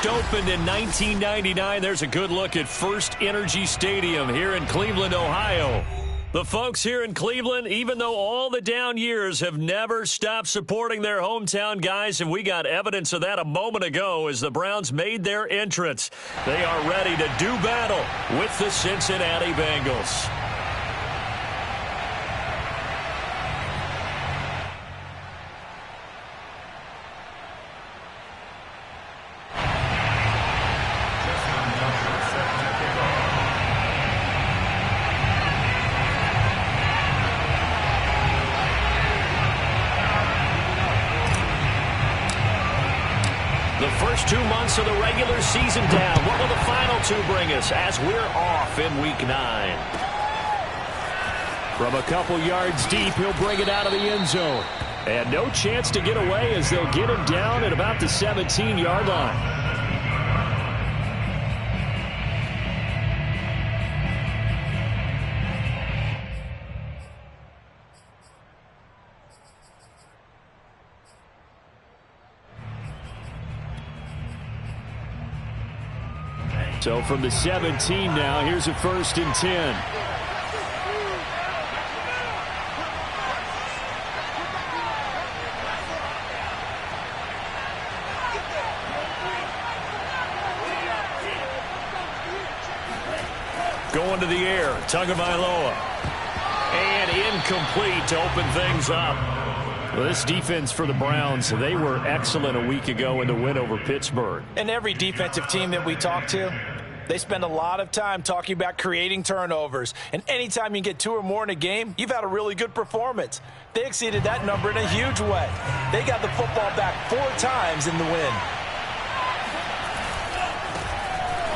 opened in 1999. There's a good look at First Energy Stadium here in Cleveland, Ohio. The folks here in Cleveland, even though all the down years, have never stopped supporting their hometown guys, and we got evidence of that a moment ago as the Browns made their entrance. They are ready to do battle with the Cincinnati Bengals. The first 2 months of the regular season down. What will the final two bring us as we're off in Week 9? From a couple yards deep, he'll bring it out of the end zone. And no chance to get away as they'll get him down at about the 17-yard line. So from the 17 now, here's a 1st and 10. Going to the air, Tagovailoa. And incomplete to open things up. Well, this defense for the Browns, they were excellent a week ago in the win over Pittsburgh. And every defensive team that we talk to, they spend a lot of time talking about creating turnovers. And anytime you get 2 or more in a game, you've had a really good performance. They exceeded that number in a huge way. They got the football back 4 times in the win.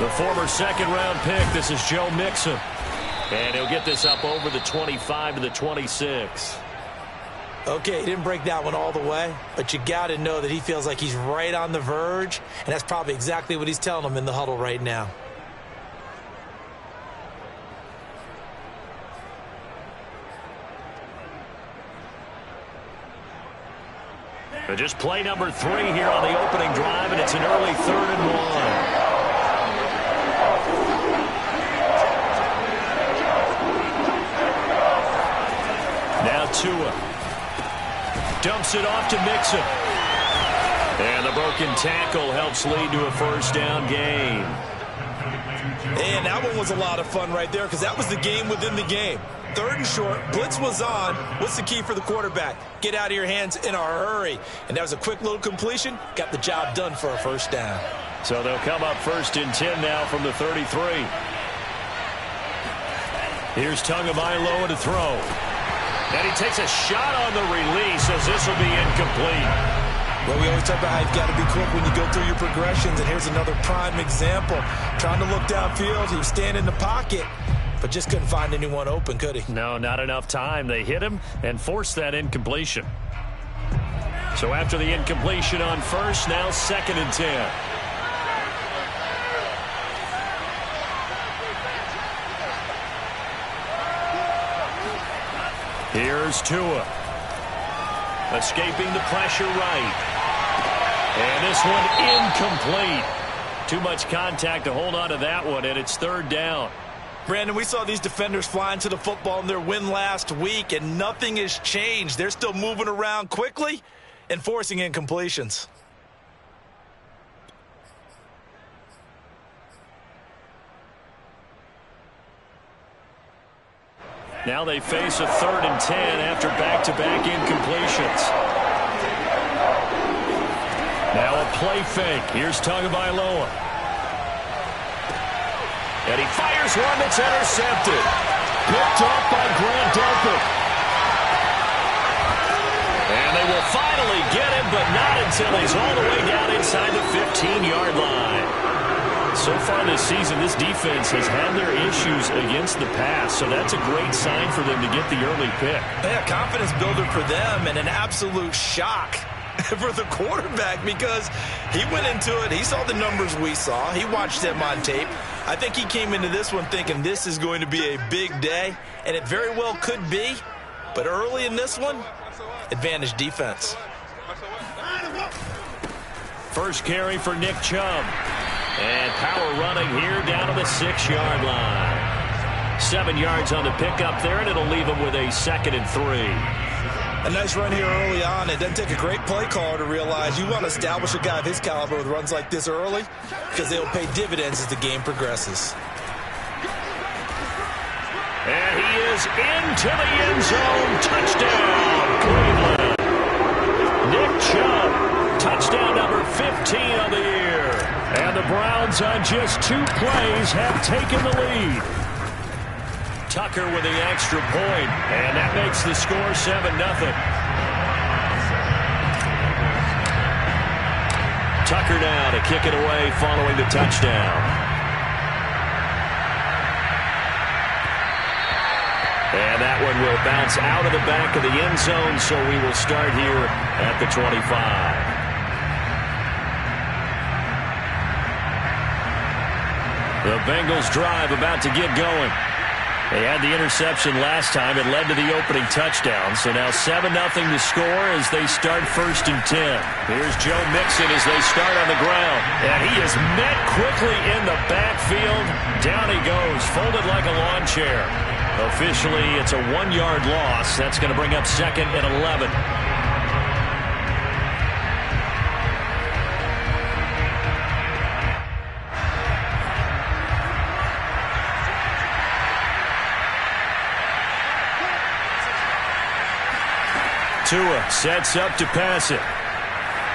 The former second-round pick, this is Joe Mixon. And he'll get this up over the 25 to the 26. Okay, he didn't break that one all the way, but you got to know that he feels like he's right on the verge, and that's probably exactly what he's telling them in the huddle right now. But just play number 3 here on the opening drive, and it's an early 3rd and 1. Now Tua. Dumps it off to Mixon. And the broken tackle helps lead to a 1st down gain. And that one was a lot of fun right there because that was the game within the game. 3rd and short, blitz was on. What's the key for the quarterback? Get out of your hands in a hurry. And that was a quick little completion. Got the job done for a 1st down. So they'll come up 1st and 10 now from the 33. Here's Tagovailoa to throw. And he takes a shot on the release as this will be incomplete. Well, we always talk about how you've got to be quick when you go through your progressions, and here's another prime example. Trying to look downfield, he was standing in the pocket, but just couldn't find anyone open, could he? No, not enough time. They hit him and forced that incompletion. So after the incompletion on 1st, now 2nd and 10. Here's Tua. Escaping the pressure right. And this one incomplete. Too much contact to hold on to that one, and it's 3rd down. Brandon, we saw these defenders flying to the football in their win last week, and nothing has changed. They're still moving around quickly and forcing incompletions. Now they face a 3rd and 10 after back-to-back incompletions. Now a play fake. Here's Tagovailoa. And he fires one that's intercepted. Picked off by Grant Delpit. And they will finally get him, but not until he's all the way down inside the 15-yard line. So far this season, this defense has had their issues against the pass, so that's a great sign for them to get the early pick. Yeah, confidence builder for them and an absolute shock for the quarterback because he went into it. He saw the numbers we saw. He watched them on tape. I think he came into this one thinking this is going to be a big day, and it very well could be. But early in this one, advantage defense. First carry for Nick Chubb. And power running here down to the 6-yard line. 7 yards on the pickup there, and it'll leave them with a 2nd and 3. A nice run here early on. It doesn't take a great play caller to realize you want to establish a guy of his caliber with runs like this early because they'll pay dividends as the game progresses. And he is into the end zone. Touchdown, Cleveland. Nick Chubb, touchdown number 15 on the year. And the Browns on just 2 plays have taken the lead. Tucker with the extra point, and that makes the score 7-0. Tucker now to kick it away following the touchdown. And that one will bounce out of the back of the end zone, so we will start here at the 25. The Bengals drive about to get going. They had the interception last time. It led to the opening touchdown. So now 7-0 to score as they start 1st and 10. Here's Joe Mixon as they start on the ground. And he is met quickly in the backfield. Down he goes, folded like a lawn chair. Officially, it's a 1-yard loss. That's going to bring up 2nd and 11. Tua sets up to pass it.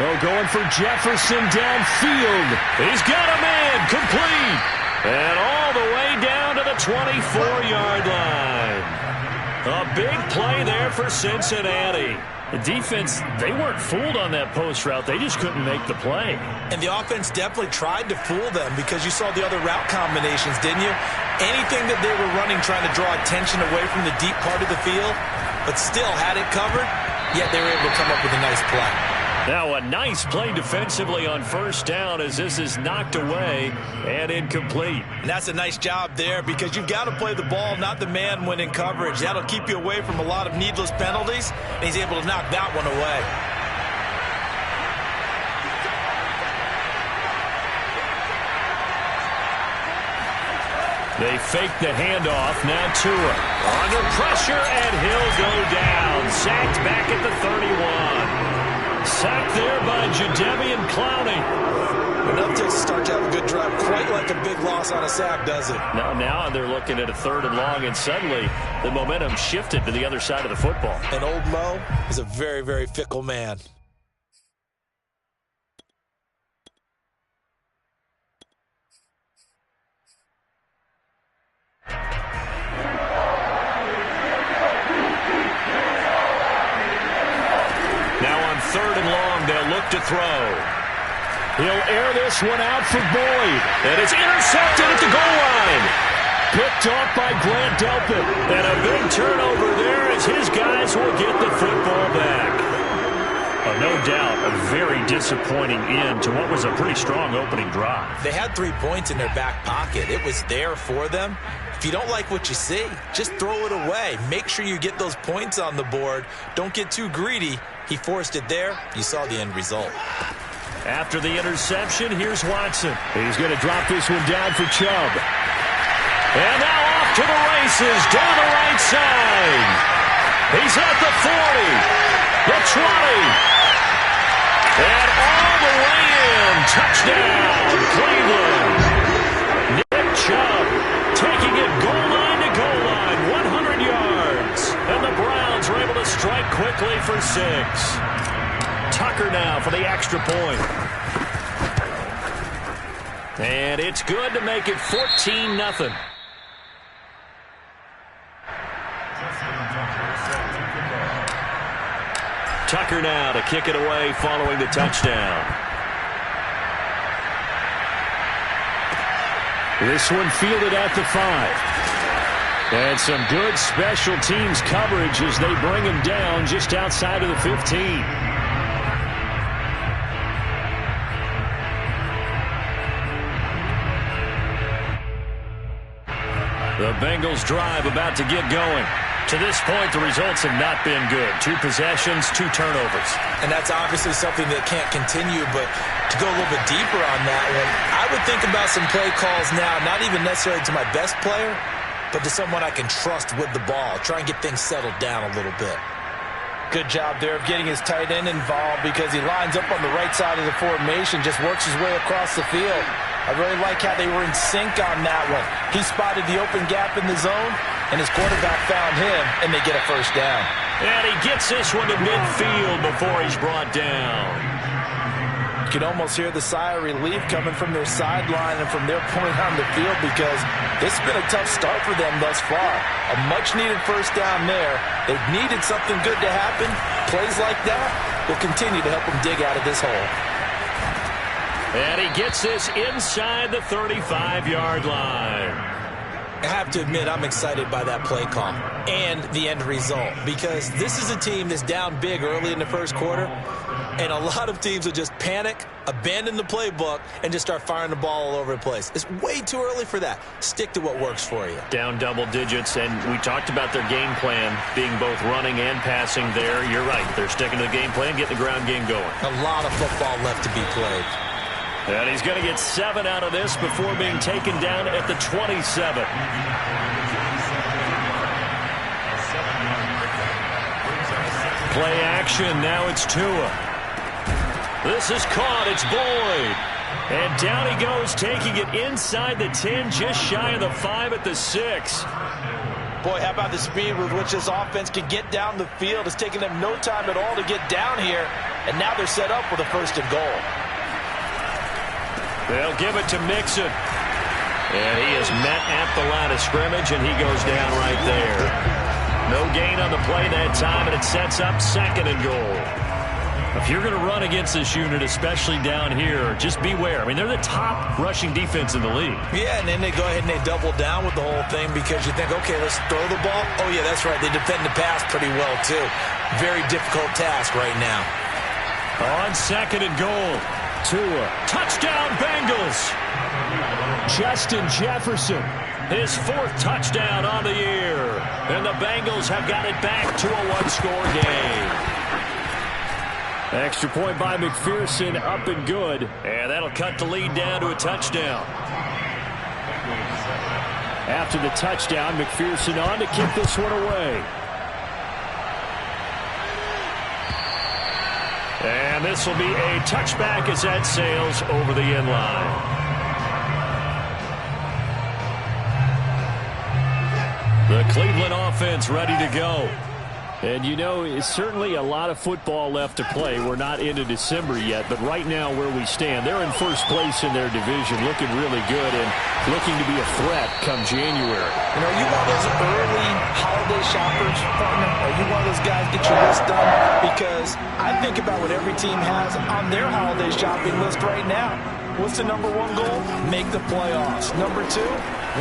Oh, going for Jefferson downfield. He's got a man complete. And all the way down to the 24-yard line. A big play there for Cincinnati. The defense, they weren't fooled on that post route. They just couldn't make the play. And the offense definitely tried to fool them because you saw the other route combinations, didn't you? Anything that they were running trying to draw attention away from the deep part of the field, but still had it covered, yet they were able to come up with a nice play. Now a nice play defensively on 1st down as this is knocked away and incomplete. And that's a nice job there because you've got to play the ball, not the man when in coverage. That'll keep you away from a lot of needless penalties, and he's able to knock that one away. They fake the handoff. Now Tua under pressure, and he'll go down. Sacked back at the 31. Sacked there by Jadeveon Clowney. Enough takes to start to have a good drive. Quite like a big loss on a sack, does it? Now they're looking at a 3rd and long, and suddenly the momentum shifted to the other side of the football. And old Mo is a very, very fickle man. Now on 3rd and long, they'll look to throw. He'll air this one out for Boyd. And it's intercepted at the goal line. Picked off by Grant Delpit. And a big turnover there as his guys will get the football back. No doubt a very disappointing end to what was a pretty strong opening drive. They had 3 points in their back pocket. It was there for them. If you don't like what you see, just throw it away. Make sure you get those points on the board. Don't get too greedy. He forced it there. You saw the end result. After the interception, here's Watson. He's going to drop this one down for Chubb. And now off to the races down the right side. He's at the 40, the 20. And all the way in. Touchdown, Cleveland. Nick Chubb taking it goal line to goal line, 100 yards. And the Browns are able to strike quickly for 6. Tucker now for the extra point. And it's good to make it 14-0. Tucker now to kick it away following the touchdown. This one fielded at the 5. And some good special teams coverage as they bring him down just outside of the 15. The Bengals drive about to get going. To this point, the results have not been good. 2 possessions, 2 turnovers. And that's obviously something that can't continue, but to go a little bit deeper on that one, I would think about some play calls now, not even necessarily to my best player, but to someone I can trust with the ball. Try and get things settled down a little bit. Good job there of getting his tight end involved because he lines up on the right side of the formation, just works his way across the field. I really like how they were in sync on that one. He spotted the open gap in the zone, and his quarterback found him, and they get a first down. And he gets this one to midfield before he's brought down. You can almost hear the sigh of relief coming from their sideline and from their point on the field because this has been a tough start for them thus far. A much-needed first down there. They've needed something good to happen. Plays like that will continue to help them dig out of this hole. And he gets this inside the 35-yard line. I have to admit, I'm excited by that play call and the end result because this is a team that's down big early in the first quarter, and a lot of teams will just panic, abandon the playbook, and just start firing the ball all over the place. It's way too early for that. Stick to what works for you. Down double digits, and we talked about their game plan being both running and passing there. You're right. They're sticking to the game plan, getting the ground game going. A lot of football left to be played. And he's going to get 7 out of this before being taken down at the 27. Play action. Now it's Tua. This is caught. It's Boyd. And down he goes, taking it inside the 10, just shy of the 5 at the 6. Boy, how about the speed with which this offense can get down the field? It's taken them no time at all to get down here, and now they're set up with a 1st and goal. They'll give it to Mixon. And he is met at the line of scrimmage, and he goes down right there. No gain on the play that time, and it sets up 2nd and goal. If you're going to run against this unit, especially down here, just beware. I mean, they're the top rushing defense in the league. Yeah, and then they go ahead and they double down with the whole thing because you think, okay, let's throw the ball. Oh, yeah, that's right. They defend the pass pretty well, too. Very difficult task right now. On 2nd and goal. Tua. Touchdown, Bengals. Justin Jefferson. His 4th touchdown on the year. And the Bengals have got it back to a 1-score game. Extra point by McPherson, up and good. And that'll cut the lead down to a touchdown. After the touchdown, McPherson on to kick this one away. And this will be a touchback as that sails over the end line. The Cleveland offense ready to go. And, you know, it's certainly a lot of football left to play. We're not into December yet, but right now where we stand, they're in 1st place in their division, looking really good and looking to be a threat come January. You know, are you one of those early holiday shoppers, partner? Are you one of those guys get your list done? Because I think about what every team has on their holiday shopping list right now. What's the #1 goal? Make the playoffs. #2,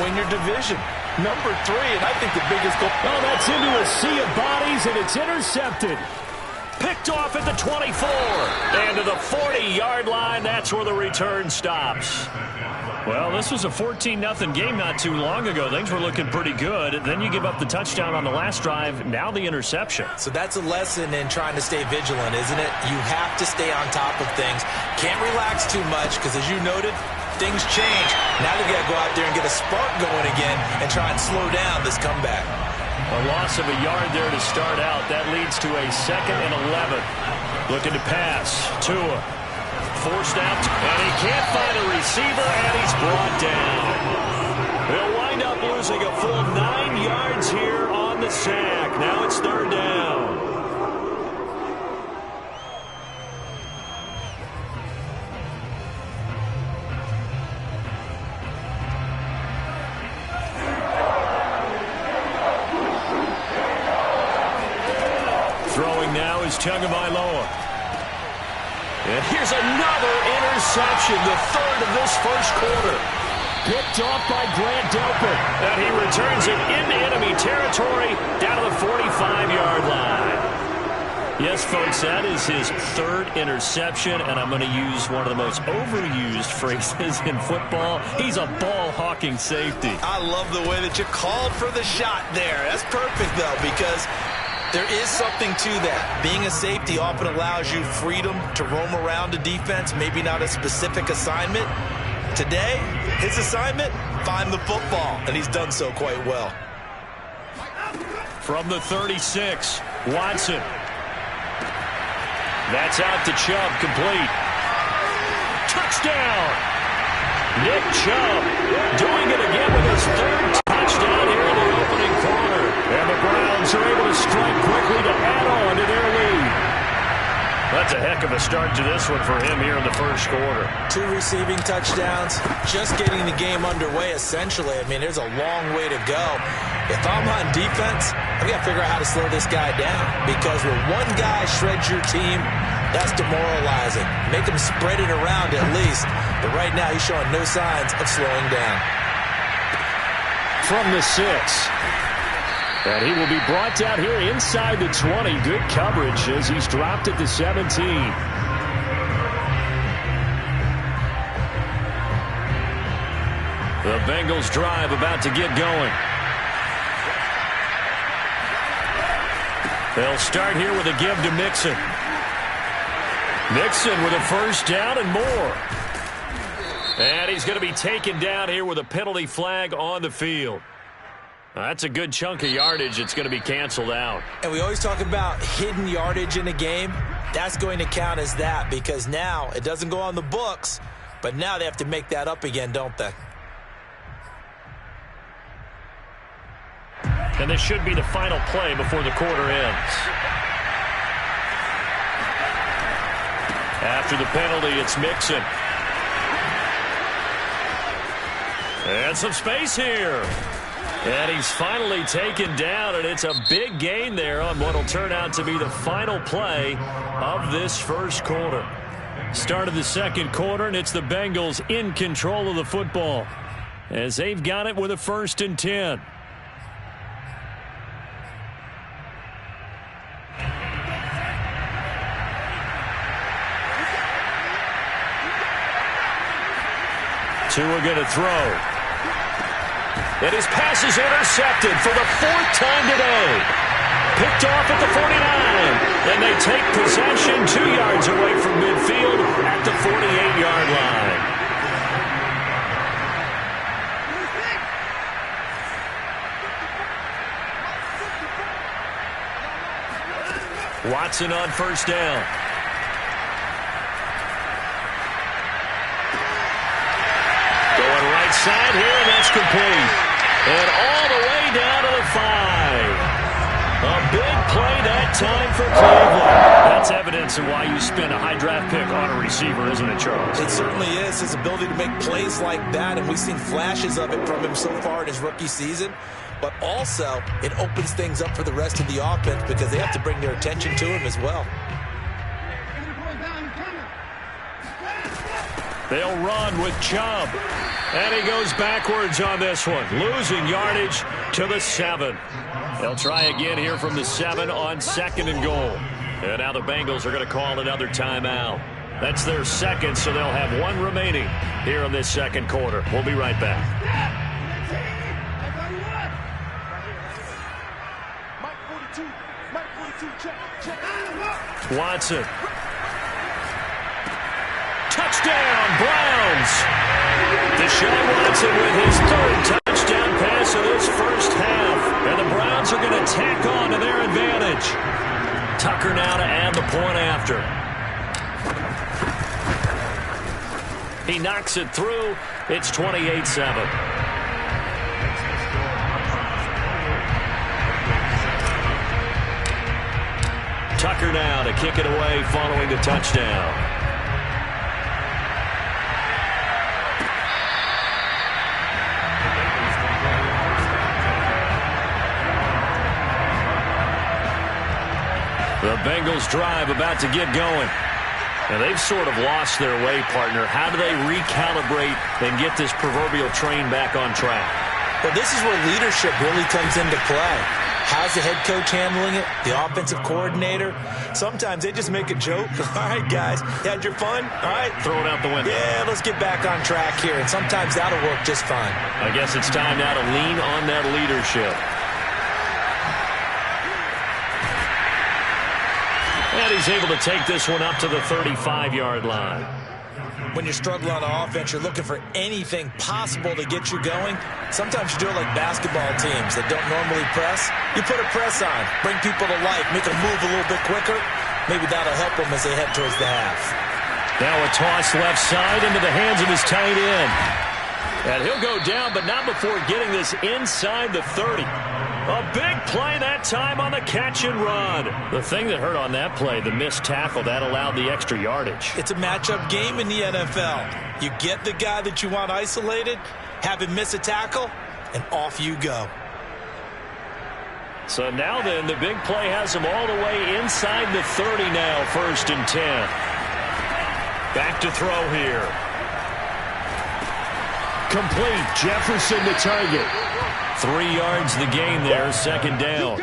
win your division. #3, and I think the biggest goal. Oh, that's into a sea of bodies, and it's intercepted. Picked off at the 24. And to the 40-yard line, that's where the return stops. Well, this was a 14-0 game not too long ago. Things were looking pretty good. Then you give up the touchdown on the last drive. Now the interception. So that's a lesson in trying to stay vigilant, isn't it? You have to stay on top of things. Can't relax too much because, as you noted, things change. Now they've got to go out there and get a spark going again and try and slow down this comeback. A loss of a yard there to start out. That leads to a 2nd and 11. Looking to pass. Tua. Forced out, and he can't find a receiver, and he's brought down. They'll wind up losing a full 9 yards here on the sack. Now it's 3rd down. Throwing now is Tagovailoa. And here's another interception, the 3rd of this first quarter. Picked off by Grant Delpit. And he returns it into enemy territory down to the 45-yard line. Yes, folks, that is his third interception, and I'm going to use one of the most overused phrases in football. He's a ball-hawking safety. I love the way that you called for the shot there. That's perfect, though, because there is something to that. Being a safety often allows you freedom to roam around a defense, maybe not a specific assignment. Today, his assignment, find the football, and he's done so quite well. From the 36, Watson. That's out to Chubb, complete. Touchdown! Nick Chubb doing it again with his third touchdown here in the opening quarter. And the Browns are able to strike quickly to add on to their lead. That's a heck of a start to this one for him here in the first quarter. 2 receiving touchdowns, just getting the game underway, essentially. I mean, there's a long way to go. If I'm on defense, I've got to figure out how to slow this guy down, because when one guy shreds your team, that's demoralizing. Make him spread it around at least. But right now, he's showing no signs of slowing down. From the 6. And he will be brought down here inside the 20. Good coverage as he's dropped at the 17. The Bengals drive about to get going. They'll start here with a give to Mixon. Mixon with a first down and more. And he's going to be taken down here with a penalty flag on the field. That's a good chunk of yardage. It's going to be canceled out. And we always talk about hidden yardage in a game. That's going to count as that, because now it doesn't go on the books, but now they have to make that up again, don't they? And this should be the final play before the quarter ends. After the penalty, it's Mixon. And some space here. And he's finally taken down, and it's a big gain there on what will turn out to be the final play of this first quarter. Start of the second quarter, and it's the Bengals in control of the football as they've got it with a 1st and 10. Tua going to throw. And his pass is intercepted for the 4th time today. Picked off at the 49. And they take possession 2 yards away from midfield at the 48-yard line. Watson on first down. Going right side here, and that's complete. And all the way down to the 5. A big play that time for Cleveland. That's evidence of why you spend a high draft pick on a receiver, isn't it, Charles? It certainly is. His ability to make plays like that, and we've seen flashes of it from him so far in his rookie season. But also, it opens things up for the rest of the offense because they have to bring their attention to him as well. They'll run with Chubb. And he goes backwards on this one, losing yardage to the 7. They'll try again here from the 7 on 2nd and goal. And now the Bengals are going to call another timeout. That's their 2nd, so they'll have 1 remaining here in this second quarter. We'll be right back. Watson. Touchdown, Browns. Deshaun Watson with his 3rd touchdown pass of this first half. And the Browns are going to tack on to their advantage. Tucker now to add the point after. He knocks it through. It's 28-7. Tucker now to kick it away following the touchdown. The Bengals drive about to get going. And they've sort of lost their way, partner. How do they recalibrate and get this proverbial train back on track? Well, this is where leadership really comes into play. How's the head coach handling it? The offensive coordinator? Sometimes they just make a joke. All right, guys, you had your fun? All right. Throw it out the window. Yeah, let's get back on track here. And sometimes that'll work just fine. I guess it's time now to lean on that leadership. And he's able to take this one up to the 35-yard line. When you're struggling on offense, you're looking for anything possible to get you going. Sometimes you do it like basketball teams that don't normally press. You put a press on, bring people to life, make them move a little bit quicker. Maybe that'll help them as they head towards the half. Now a toss left side into the hands of his tight end. And he'll go down, but not before getting this inside the 30. A big play that time on the catch and run. The thing that hurt on that play, the missed tackle, that allowed the extra yardage. It's a matchup game in the NFL. You get the guy that you want isolated, have him miss a tackle, and off you go. So now then, the big play has him all the way inside the 30 now, 1st and 10. Back to throw here. Complete. Jefferson the target. 3 yards the gain there, 2nd down.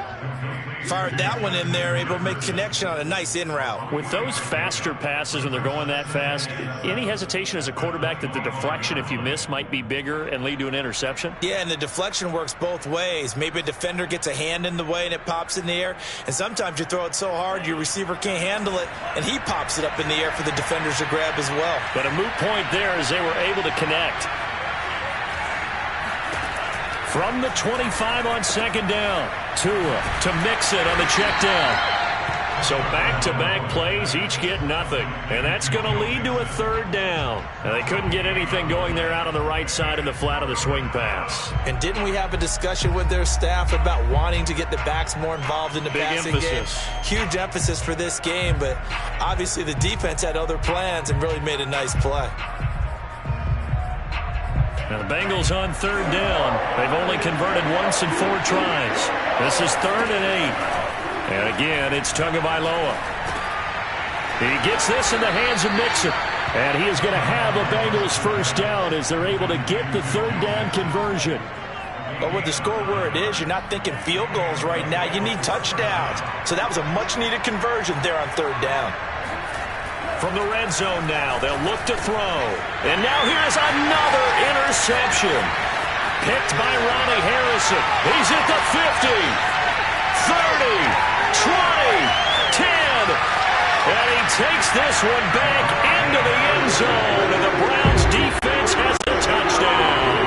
Fired that one in there, able to make connection on a nice in route. With those faster passes when they're going that fast, any hesitation as a quarterback that the deflection, if you miss, might be bigger and lead to an interception? Yeah, and the deflection works both ways. Maybe a defender gets a hand in the way and it pops in the air. And sometimes you throw it so hard your receiver can't handle it, and he pops it up in the air for the defenders to grab as well. But a moot point there as they were able to connect. From the 25 on 2nd down, Tua to mix it on the check down. So back-to-back plays, each get nothing. And that's going to lead to a 3rd down. And they couldn't get anything going there out on the right side in the flat of the swing pass. And didn't we have a discussion with their staff about wanting to get the backs more involved in the passing game? Huge emphasis for this game, but obviously the defense had other plans and really made a nice play. Now the Bengals on 3rd down. They've only converted once in 4 tries. This is 3rd and 8. And again, it's Tagovailoa. He gets this in the hands of Mixon. And he is going to have a Bengals 1st down as they're able to get the 3rd down conversion. But with the score where it is, you're not thinking field goals right now. You need touchdowns. So that was a much-needed conversion there on 3rd down. From the red zone now, they'll look to throw. And now here's another interception. Picked by Ronnie Harrison. He's at the 50, 30, 20, 10. And he takes this one back into the end zone. And the Browns defense has a touchdown.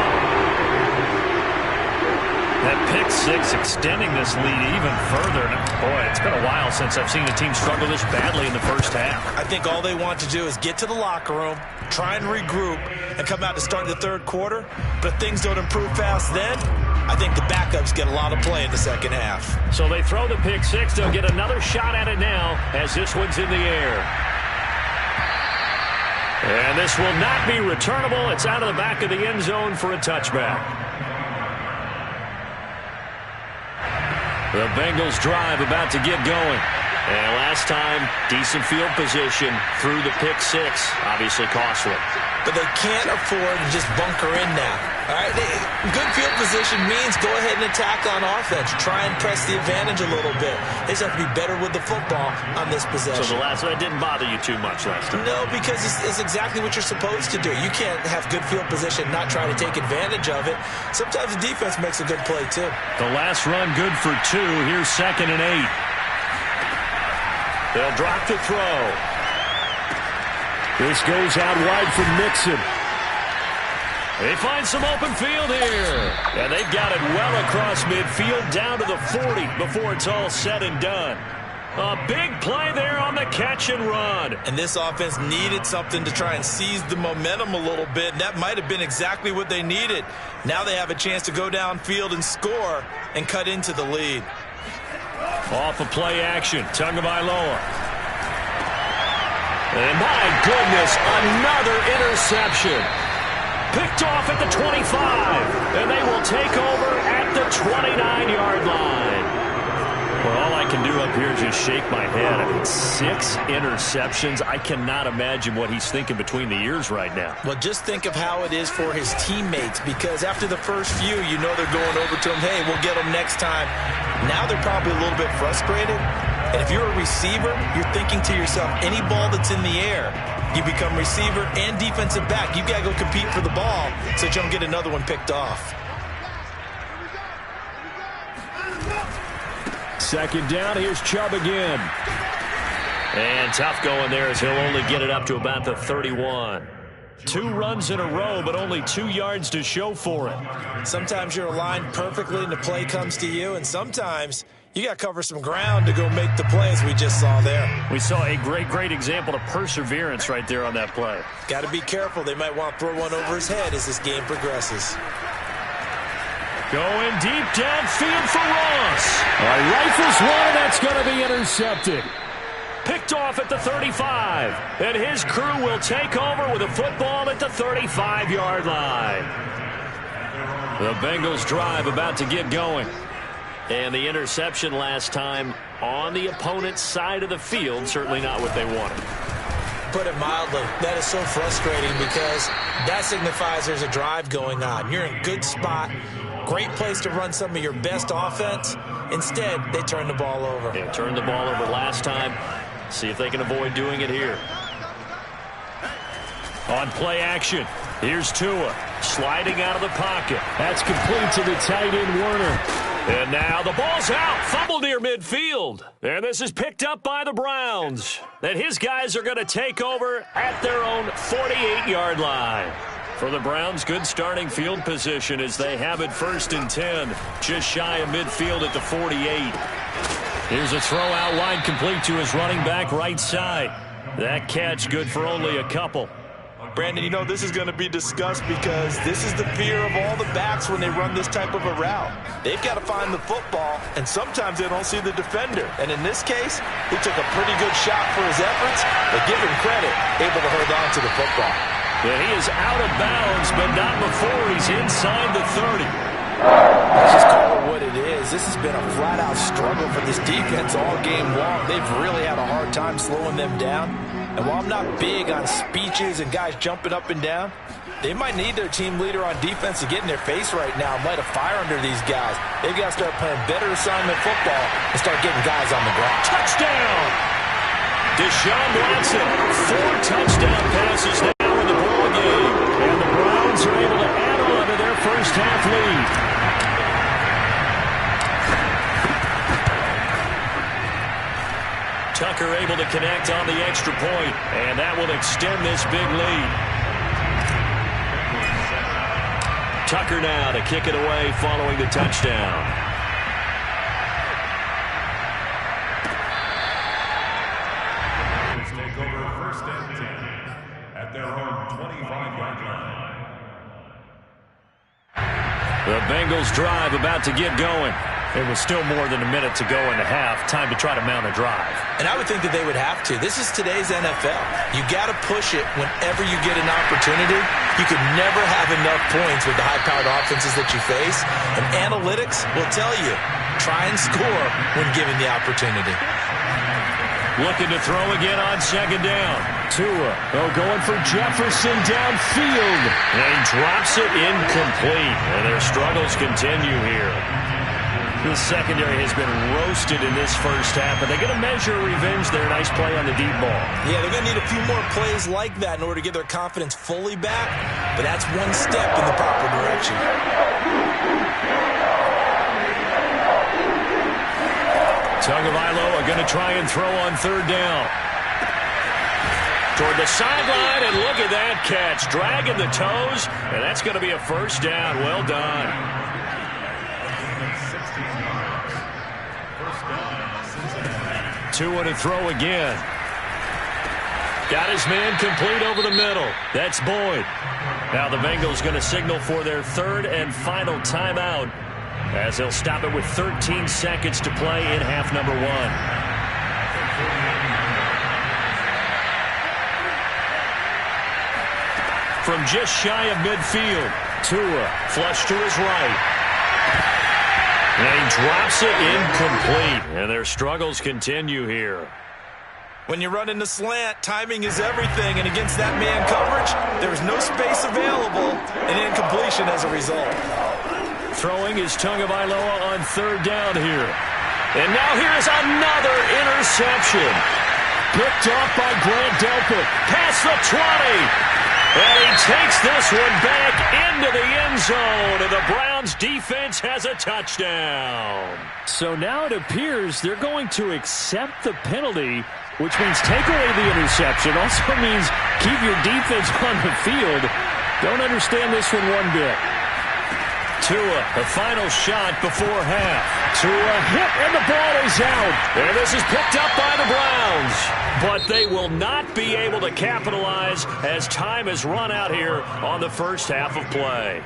That pick 6 extending this lead even further. Boy, it's been a while since I've seen a team struggle this badly in the first half. I think all they want to do is get to the locker room, try and regroup, and come out to start the 3rd quarter. But if things don't improve fast then, I think the backups get a lot of play in the 2nd half. So they throw the pick 6. They'll get another shot at it now as this one's in the air. And this will not be returnable. It's out of the back of the end zone for a touchback. The Bengals drive about to get going. And last time, decent field position through the pick 6. Obviously costly. But they can't afford to just bunker in now. All right, good field position means go ahead and attack on offense. Try and press the advantage a little bit. They just have to be better with the football on this possession. So that didn't bother you too much last time? No, because it's exactly what you're supposed to do. You can't have good field position and not try to take advantage of it. Sometimes the defense makes a good play, too. The last run good for 2. Here's 2nd and 8. They'll drop the throw. This goes out wide from Mixon. They find some open field here. And they've got it well across midfield down to the 40 before it's all said and done. A big play there on the catch and run. And this offense needed something to try and seize the momentum a little bit. And that might have been exactly what they needed. Now they have a chance to go downfield and score and cut into the lead. Off of play action, Tagovailoa. And my goodness, another interception. Picked off at the 25. And they will take over at the 29-yard line. Well, all I I can do up here is just shake my head. I mean, 6 interceptions. I cannot imagine what he's thinking between the ears right now. Well, just think of how it is for his teammates, because after the first few, you know they're going over to him, hey, we'll get them next time. Now they're probably a little bit frustrated. And if you're a receiver, you're thinking to yourself, any ball that's in the air, you become receiver and defensive back. You've got to go compete for the ball so that you don't get another one picked off. Second down, here's Chubb again. And tough going there as he'll only get it up to about the 31. 2 runs in a row, but only 2 yards to show for it. Sometimes you're aligned perfectly and the play comes to you, and sometimes you got to cover some ground to go make the plays we just saw there. We saw a great example of perseverance right there on that play. Got to be careful. They might want to throw one over his head as this game progresses. Going deep downfield for Ross. Rifles one, and that's going to be intercepted. Picked off at the 35. And his crew will take over with a football at the 35-yard line. The Bengals drive about to get going. And the interception last time on the opponent's side of the field, certainly not what they wanted. Put it mildly, that is so frustrating because that signifies there's a drive going on. You're in a good spot. Great place to run some of your best offense. Instead, they turn the ball over. They turned the ball over last time. See if they can avoid doing it here. On play action, here's Tua sliding out of the pocket. That's complete to the tight end, Werner. And now the ball's out. Fumble near midfield. And this is picked up by the Browns. And his guys are going to take over at their own 48-yard line. For the Browns, good starting field position as they have it 1st and 10. Just shy of midfield at the 48. Here's a throw out wide complete to his running back right side. That catch good for only a couple. Brandon, you know this is going to be discussed because this is the fear of all the backs when they run this type of a route. They've got to find the football, and sometimes they don't see the defender. And in this case, he took a pretty good shot for his efforts, but give him credit, able to hold on to the football. Yeah, he is out of bounds, but not before he's inside the 30. Let's just call it what it is. This has been a flat-out struggle for this defense all game long. They've really had a hard time slowing them down. And while I'm not big on speeches and guys jumping up and down, they might need their team leader on defense to get in their face right now and light a fire under these guys. They've got to start playing better assignment football and start getting guys on the ground. Touchdown! Deshaun Watson, 4 touchdown passes now in the ball game. And the Browns are able to add on to their first half lead. Tucker able to connect on the extra point, and that will extend this big lead. Tucker now to kick it away following the touchdown. Take over 1st and 10 at their own 25-yard line. The Bengals drive about to get going. It was still more than a minute to go in the half. Time to try to mount a drive. And I would think that they would have to. This is today's NFL. You got to push it whenever you get an opportunity. You could never have enough points with the high-powered offenses that you face. And analytics will tell you, try and score when given the opportunity. Looking to throw again on 2nd down. Tua, going for Jefferson downfield. And he drops it incomplete. And their struggles continue here. The secondary has been roasted in this first half, but they're going to measure revenge there. Nice play on the deep ball. Yeah, they're going to need a few more plays like that in order to get their confidence fully back, but that's one step in the proper direction. Tagovailoa are going to try and throw on 3rd down. Toward the sideline, and look at that catch. Dragging the toes, and that's going to be a 1st down. Well done. Tua to throw again. Got his man complete over the middle. That's Boyd. Now the Bengals going to signal for their 3rd and final timeout as they'll stop it with 13 seconds to play in half number 1. From just shy of midfield, Tua flush to his right. And he drops it incomplete. And their struggles continue here. When you run in the slant, timing is everything. And against that man coverage, there's no space available. And incompletion as a result. Throwing is Tagovailoa on third down here. And now here's another interception. Picked off by Grant Delpit. Past the 20. And he takes this one back into the end zone. And the Browns defense has a touchdown. So now it appears they're going to accept the penalty, which means take away the interception. Also means keep your defense on the field. Don't understand this one bit. Tua, the final shot before half. Tua hit, and the ball is out. And this is picked up by the Browns. But they will not be able to capitalize as time has run out here on the first half of play.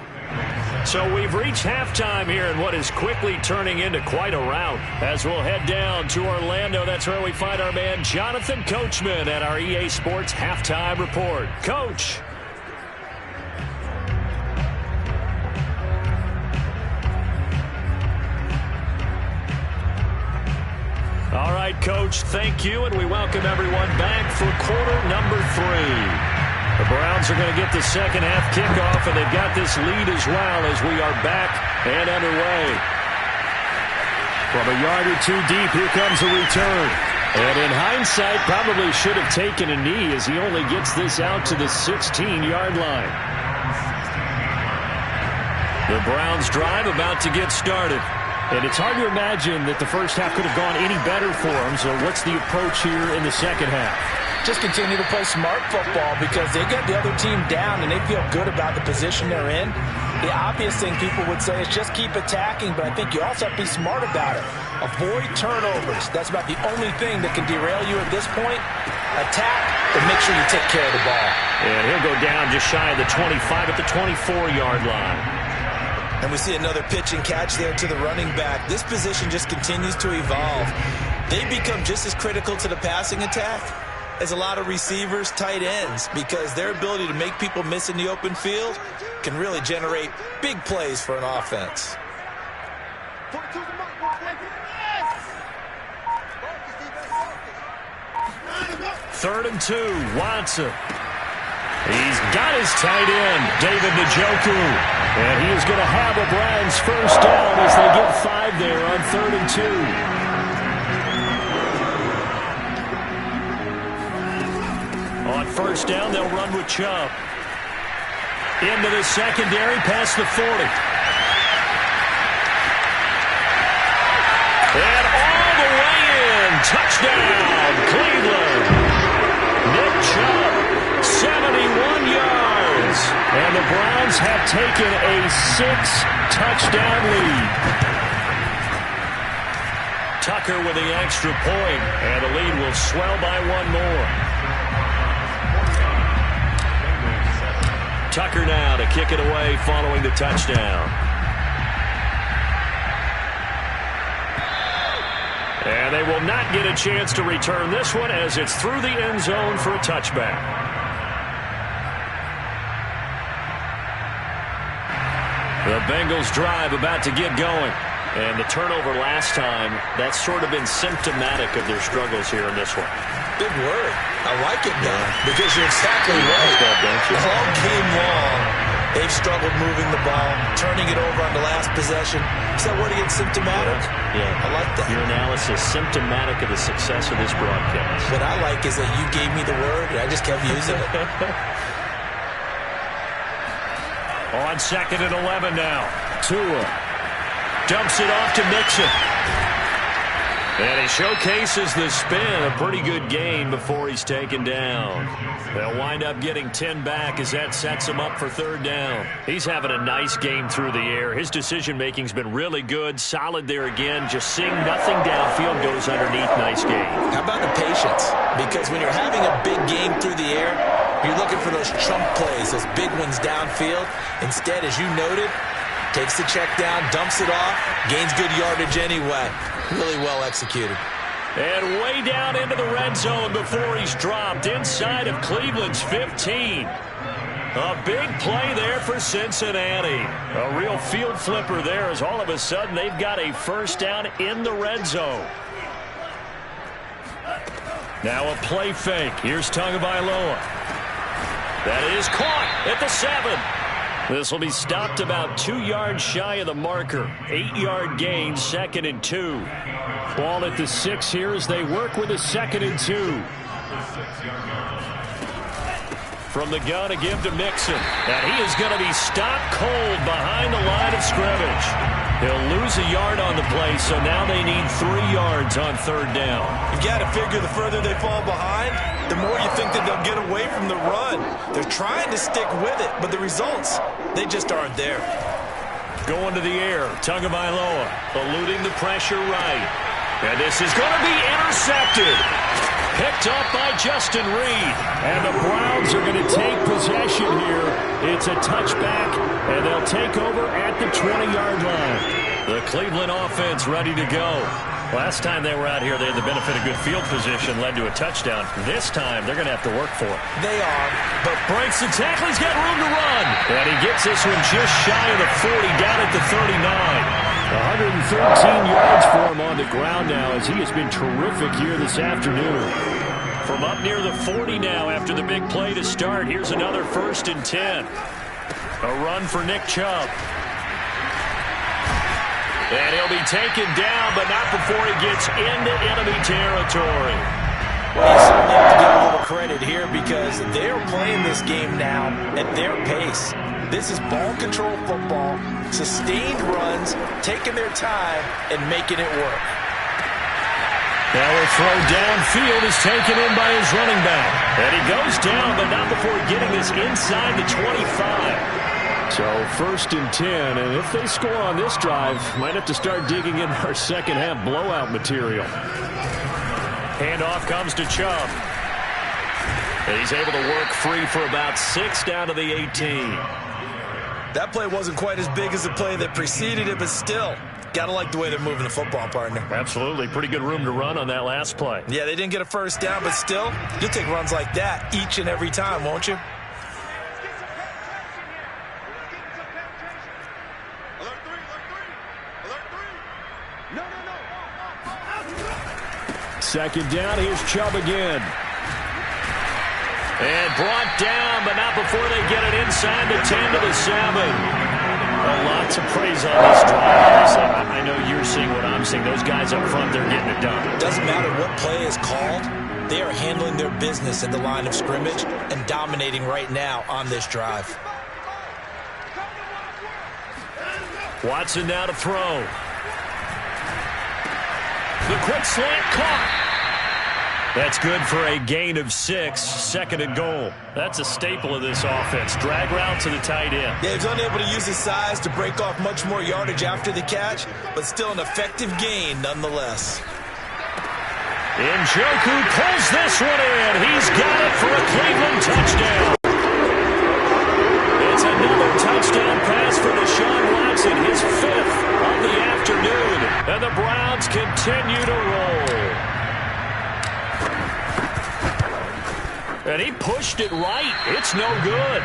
So we've reached halftime here in what is quickly turning into quite a rout. As we'll head down to Orlando, that's where we find our man Jonathan Coachman at our EA Sports Halftime Report. Coach. All right, Coach, thank you, and we welcome everyone back for quarter number 3. The Browns are going to get the second half kickoff, and they've got this lead as well as we are back and underway. From a yard or two deep, here comes a return. And in hindsight, probably should have taken a knee as he only gets this out to the 16-yard line. The Browns drive about to get started. And it's hard to imagine that the first half could have gone any better for them. So what's the approach here in the second half? Just continue to play smart football because they got the other team down and they feel good about the position they're in. The obvious thing people would say is just keep attacking, but I think you also have to be smart about it. Avoid turnovers. That's about the only thing that can derail you at this point. Attack, but make sure you take care of the ball. And he'll go down just shy of the 25 at the 24-yard line. And we see another pitch and catch there to the running back. This position just continues to evolve. They become just as critical to the passing attack as a lot of receivers, tight ends, because their ability to make people miss in the open field can really generate big plays for an offense. Third and 2, Watson. He's got his tight end, David Njoku. And he is going to have a Browns first down as they get 5 there on 3rd and 2. On first down, they'll run with Chubb. Into the secondary, past the 40. And all the way in. Touchdown, Cleveland. Nick Chubb, 71 yards. And the Browns have taken a 6-touchdown lead. Tucker with the extra point, and the lead will swell by 1 more. Tucker now to kick it away following the touchdown. And they will not get a chance to return this one as it's through the end zone for a touchback. The Bengals drive about to get going. And the turnover last time, that's sort of been symptomatic of their struggles here in this one. Big word. I like it now because you're exactly right. All game long, they've struggled moving the ball, turning it over on the last possession. Is that word again, symptomatic? Yeah. I like that. Your analysis, symptomatic of the success of this broadcast. What I like is that you gave me the word, and I just kept using it. On 2nd and 11 now. Tua dumps it off to Mixon. And he showcases the spin. A pretty good gain before he's taken down. They'll wind up getting 10 back as that sets him up for 3rd down. He's having a nice game through the air. His decision-making's been really good. Solid there again. Just seeing nothing downfield goes underneath. Nice game. How about the patience? Because when you're having a big game through the air, you're looking for those chunk plays, those big ones downfield. Instead, as you noted, takes the check down, dumps it off, gains good yardage anyway. Really well executed. And way down into the red zone before he's dropped inside of Cleveland's 15. A big play there for Cincinnati. A real field flipper there as all of a sudden they've got a first down in the red zone. Now a play fake. Here's Tagovailoa. That is caught at the 7. This will be stopped about 2 yards shy of the marker. 8-yard gain, 2nd and 2. Ball at the 6 here as they work with a 2nd and 2. From the gun to give to Mixon. And he is going to be stopped cold behind the line of scrimmage. He'll lose a yard on the play, so now they need 3 yards on 3rd down. You've got to figure the further they fall behind, the more you think that they'll get away from the run. They're trying to stick with it, but the results, they just aren't there. Going to the air, Tagovailoa eluding the pressure right. And this is going to be intercepted. Picked up by Justin Reed. And the Browns are going to take possession here. It's a touchback, and they'll take over at the 20-yard line. The Cleveland offense ready to go. Last time they were out here, they had the benefit of good field position, led to a touchdown. This time, they're going to have to work for it. They are, but breaks the tackle. He's got room to run. And he gets this one just shy of the 40, down at the 39. 113 yards for him on the ground now as he has been terrific here this afternoon. From up near the 40 now after the big play to start, here's another 1st and 10. A run for Nick Chubb. And he'll be taken down, but not before he gets into enemy territory. Well, you certainly have to give a little credit here because they're playing this game now at their pace. This is ball control football, sustained runs, taking their time, and making it work. Now a throw downfield is taken in by his running back. And he goes down, but not before getting this inside the 25. So 1st and 10, and if they score on this drive, might have to start digging in our second half blowout material. Handoff comes to Chubb. And he's able to work free for about 6 down to the 18. That play wasn't quite as big as the play that preceded it, but still, gotta like the way they're moving the football, partner. Absolutely. Pretty good room to run on that last play. Yeah, they didn't get a first down, but still, you'll take runs like that each and every time, won't you? Second down, here's Chubb again. And brought down, but not before they get it inside the 10 to the 7. Lots of praise on this drive. I know you're seeing what I'm seeing. Those guys up front, they're getting it done. Doesn't matter what play is called. They are handling their business at the line of scrimmage and dominating right now on this drive. Watson now to throw. The quick slant caught. That's good for a gain of 6, 2nd and goal. That's a staple of this offense. Drag route to the tight end. Yeah, he's unable to use his size to break off much more yardage after the catch, but still an effective gain nonetheless. Njoku pulls this one in. He's got it for a Cleveland touchdown. It's another touchdown pass for Deshaun Watson, his 5th of the afternoon. And the Browns continue to roll. And he pushed it right. It's no good.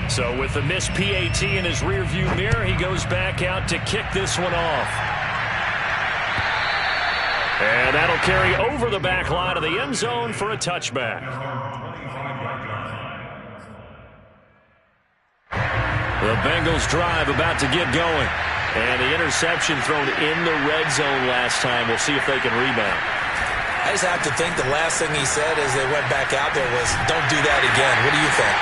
So with the missed PAT in his rearview mirror, he goes back out to kick this one off. And that'll carry over the back line of the end zone for a touchback. The Bengals drive about to get going. And the interception thrown in the red zone last time. We'll see if they can rebound. I just have to think the last thing he said as they went back out there was, don't do that again. What do you think?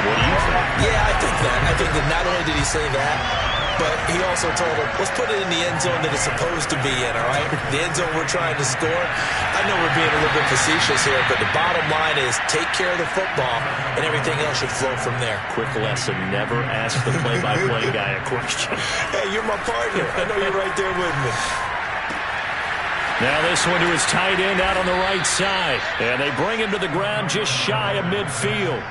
What do you think? Yeah, I think that. I think that not only did he say that, but he also told him, let's put it in the end zone that it's supposed to be in, all right? The end zone we're trying to score. I know we're being a little bit facetious here, but the bottom line is take care of the football, and everything else should flow from there. Quick lesson, never ask the play-by-play guy a question. Hey, you're my partner. I know you're right there with me. Now this one to his tight end out on the right side. And they bring him to the ground just shy of midfield.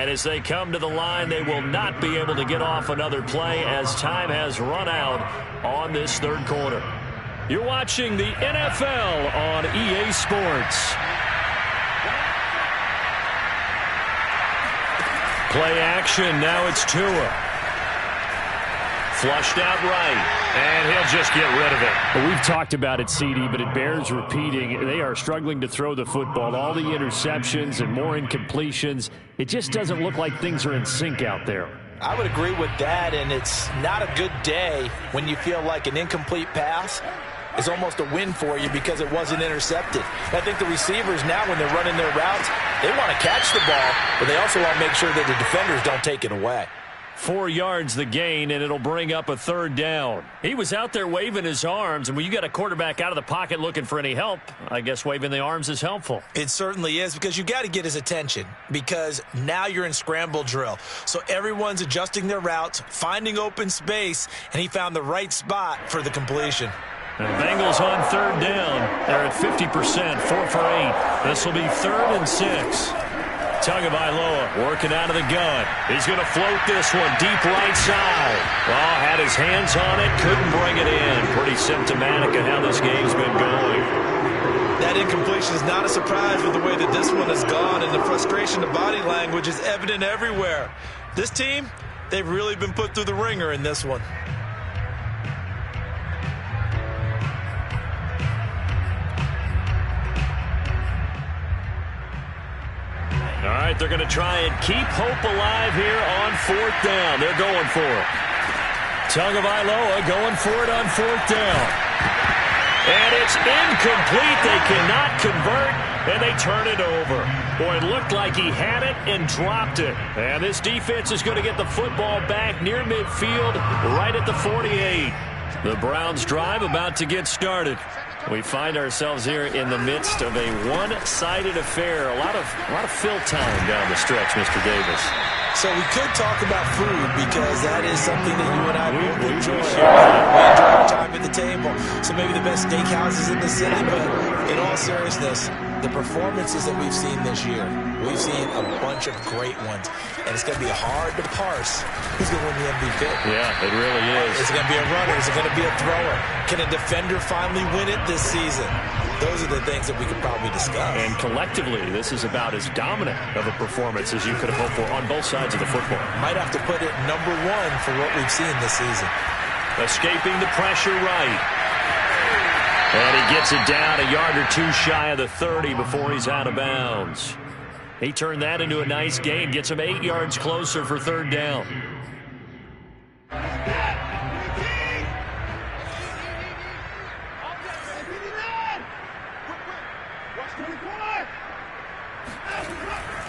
And as they come to the line, they will not be able to get off another play as time has run out on this third quarter. You're watching the NFL on EA Sports. Play action. Now it's Tua. Flushed out right, and he'll just get rid of it. Well, we've talked about it, CD, but it bears repeating. They are struggling to throw the football. All the interceptions and more incompletions. It just doesn't look like things are in sync out there. I would agree with that, and it's not a good day when you feel like an incomplete pass is almost a win for you because it wasn't intercepted. I think the receivers now, when they're running their routes, they want to catch the ball, but they also want to make sure that the defenders don't take it away. 4 yards the gain, and it'll bring up a third down. He was out there waving his arms, and when you got a quarterback out of the pocket looking for any help, I guess waving the arms is helpful. It certainly is, because you got to get his attention, because now you're in scramble drill. So everyone's adjusting their routes, finding open space, and he found the right spot for the completion. And Bengals on third down. They're at 50%, 4 for 8. This will be 3rd and 6. Tagovailoa working out of the gun. He's going to float this one deep right side. Well, had his hands on it, couldn't bring it in. Pretty symptomatic of how this game's been going. That incompletion is not a surprise with the way that this one has gone, and the frustration of body language is evident everywhere. This team, they've really been put through the ringer in this one. All right, they're going to try and keep hope alive here on 4th down. They're going for it. Tagovailoa going for it on 4th down. And it's incomplete. They cannot convert, and they turn it over. Boy, it looked like he had it and dropped it. And this defense is going to get the football back near midfield, right at the 48. The Browns drive about to get started. We find ourselves here in the midst of a one-sided affair. A lot of fill time down the stretch, Mr. Davis. So we could talk about food, because that is something that you and I both enjoy. We enjoy our time at the table. So maybe the best steakhouses in the city, but in all seriousness, the performances that we've seen this year, we've seen a bunch of great ones. And it's going to be hard to parse who's going to win the MVP. Yeah, it really is. Is it going to be a runner? Is it going to be a thrower? Can a defender finally win it this season? Those are the things that we could probably discuss. And collectively, this is about as dominant of a performance as you could have hoped for on both sides of the football. Might have to put it #1 for what we've seen this season. Escaping the pressure right. And he gets it down a yard or 2 shy of the 30 before he's out of bounds. He turned that into a nice gain, gets him 8 yards closer for 3rd down.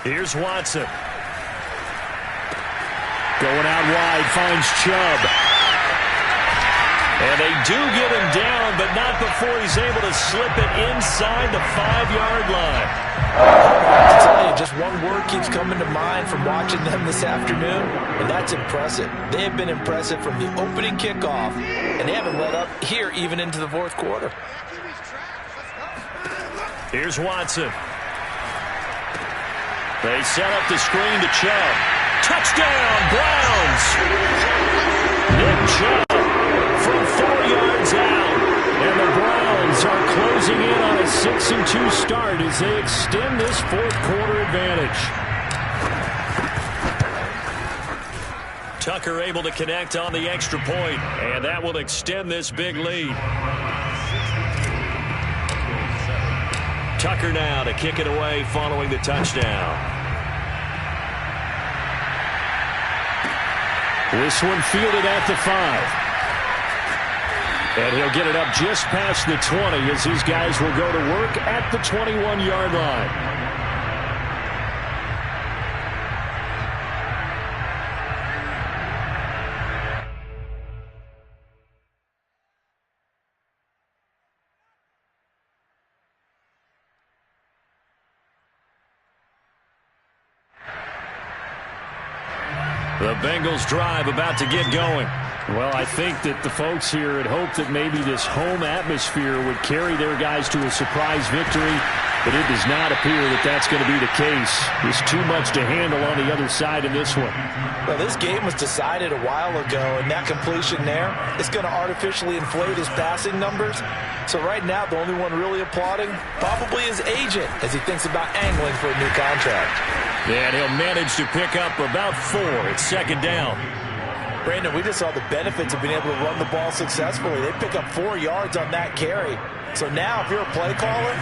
Here's Watson. Going out wide, finds Chubb. And they do get him down, but not before he's able to slip it inside the 5-yard line. I tell you, just one word keeps coming to mind from watching them this afternoon, and that's impressive. They have been impressive from the opening kickoff, and they haven't let up here even into the 4th quarter. Here's Watson. They set up the screen to Chubb. Touchdown, Browns! Nick Chubb from 4 yards out. And the Browns are closing in on a 6-2 start as they extend this 4th quarter advantage. Tucker able to connect on the extra point, and that will extend this big lead. Tucker now to kick it away following the touchdown. This one fielded at the 5. And he'll get it up just past the 20 as these guys will go to work at the 21-yard line. The Bengals drive about to get going. Well, I think that the folks here had hoped that maybe this home atmosphere would carry their guys to a surprise victory. but it does not appear that that's going to be the case. There's too much to handle on the other side in this one. Well, this game was decided a while ago, and that completion there is going to artificially inflate his passing numbers. So right now, the only one really applauding probably his agent as he thinks about angling for a new contract. And he'll manage to pick up about 4 at second down. Brandon, we just saw the benefits of being able to run the ball successfully. They pick up 4 yards on that carry. So now if you're a play caller,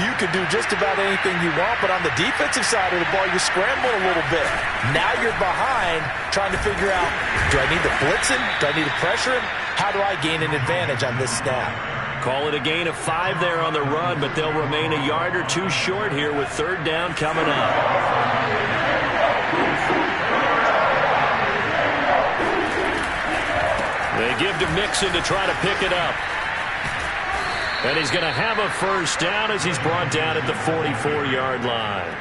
you can do just about anything you want, but on the defensive side of the ball, you scramble a little bit. Now you're behind trying to figure out, do I need to blitz him? Do I need to pressure him? How do I gain an advantage on this snap? Call it a gain of 5 there on the run, but they'll remain a yard or 2 short here with third down coming up. They give to Mixon to try to pick it up. And he's going to have a first down as he's brought down at the 44-yard line.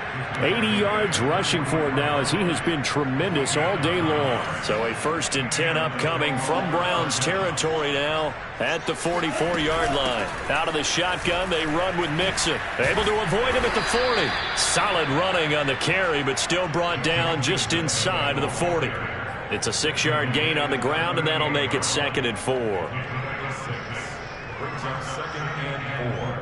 80 yards rushing for him now as he has been tremendous all day long. So a 1st and 10 upcoming from Browns territory now at the 44-yard line. Out of the shotgun, they run with Mixon. Able to avoid him at the 40. Solid running on the carry, but still brought down just inside of the 40. It's a 6-yard gain on the ground, and that'll make it 2nd and 4. Brings up 2nd and 4.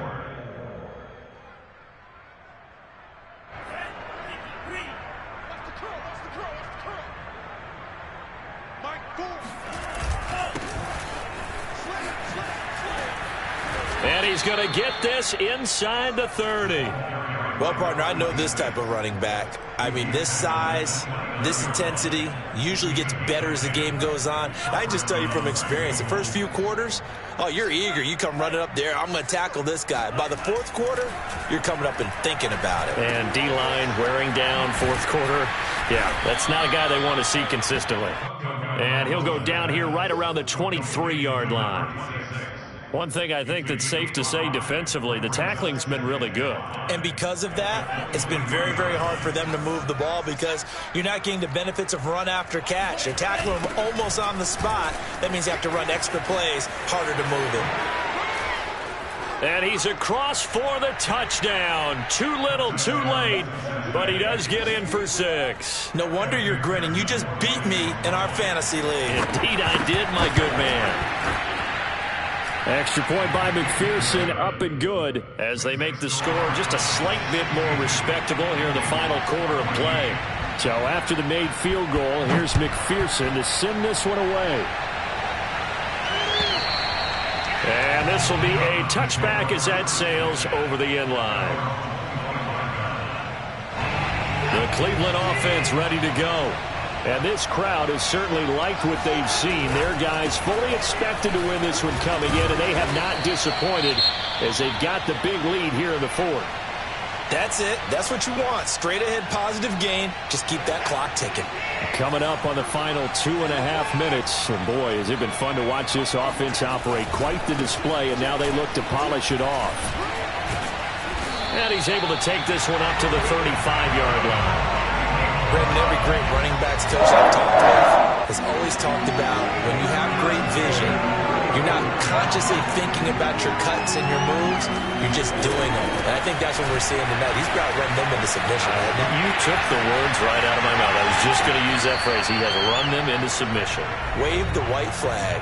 And he's going to get this inside the 30. Well, partner, I know this type of running back. I mean, this size, this intensity usually gets better as the game goes on. I just tell you from experience, the first few quarters, oh, you're eager. You come running up there, I'm going to tackle this guy. By the 4th quarter, you're coming up and thinking about it. And D-line wearing down 4th quarter. Yeah, that's not a guy they want to see consistently. And he'll go down here right around the 23-yard line. One thing I think that's safe to say defensively, the tackling's been really good. And because of that, it's been very, very hard for them to move the ball because you're not getting the benefits of run after catch. They're tackling them almost on the spot. That means you have to run extra plays, harder to move it. And he's across for the touchdown. Too little, too late, but he does get in for 6. No wonder you're grinning. You just beat me in our fantasy league. Indeed I did, my good man. Extra point by McPherson, up and good as they make the score just a slight bit more respectable here in the final quarter of play. So after the made field goal, here's McPherson to send this one away. And this will be a touchback as that sails over the end line. The Cleveland offense ready to go. And this crowd has certainly liked what they've seen. Their guys fully expected to win this one coming in, and they have not disappointed as they've got the big lead here in the 4th. That's it. That's what you want. Straight ahead positive gain. Just keep that clock ticking. Coming up on the final 2.5 minutes. And boy, has it been fun to watch this offense operate. Quite the display, and now they look to polish it off. And he's able to take this one up to the 35-yard line. Brandon, every great running backs coach I've talked with has always talked about when you have great vision, you're not consciously thinking about your cuts and your moves, you're just doing them. And I think that's what we're seeing tonight. He's got to run them into submission. You took the words right out of my mouth. I was just going to use that phrase. He has run them into submission. Wave the white flag.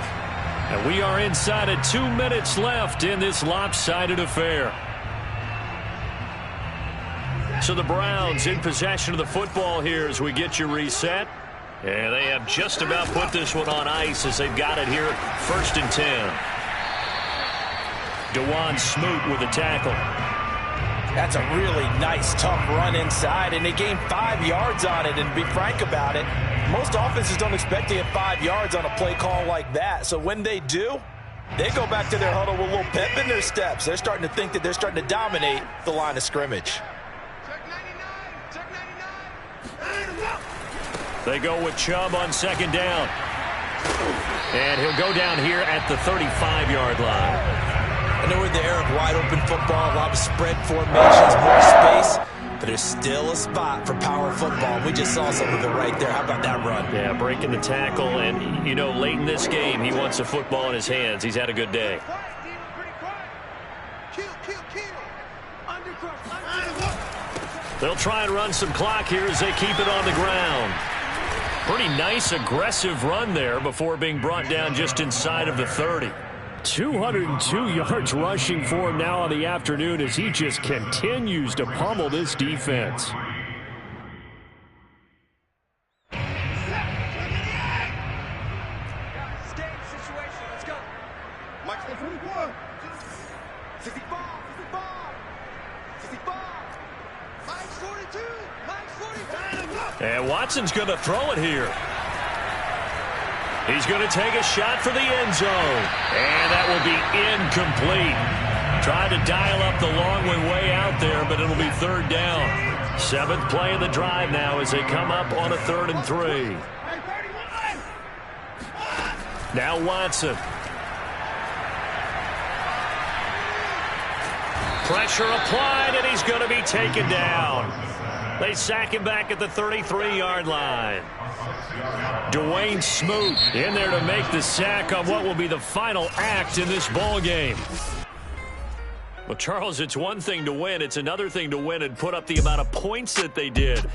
And we are inside of 2 minutes left in this lopsided affair. So the Browns in possession of the football here as we get you reset. And they have just about put this one on ice as they've got it here 1st and 10. DeJuan Smoot with a tackle. That's a really nice, tough run inside, and they gained 5 yards on it. And to be frank about it, most offenses don't expect to get 5 yards on a play call like that. So when they do, they go back to their huddle with a little pep in their steps. They're starting to think that they're starting to dominate the line of scrimmage. They go with Chubb on 2nd down. And he'll go down here at the 35-yard line. I know we're in the era of wide-open football, a lot of spread formations, more space, but there's still a spot for power football. We just saw some of it right there. How about that run? Yeah, breaking the tackle, and, you know, late in this game, he wants the football in his hands. He's had a good day. Kill. Undercross. They'll try and run some clock here as they keep it on the ground. Pretty nice, aggressive run there before being brought down just inside of the 30. 202 yards rushing for him now on the afternoon as he just continues to pummel this defense. And Watson's going to throw it here. He's going to take a shot for the end zone. And that will be incomplete. Tried to dial up the long one way out there, but it'll be third down. 7th play of the drive now as they come up on a 3rd and 3. Now Watson. Pressure applied, and he's going to be taken down. They sack him back at the 33-yard line. Dwayne Smoot in there to make the sack on what will be the final act in this ball game. Well, Charles, it's one thing to win. It's another thing to win and put up the amount of points that they did.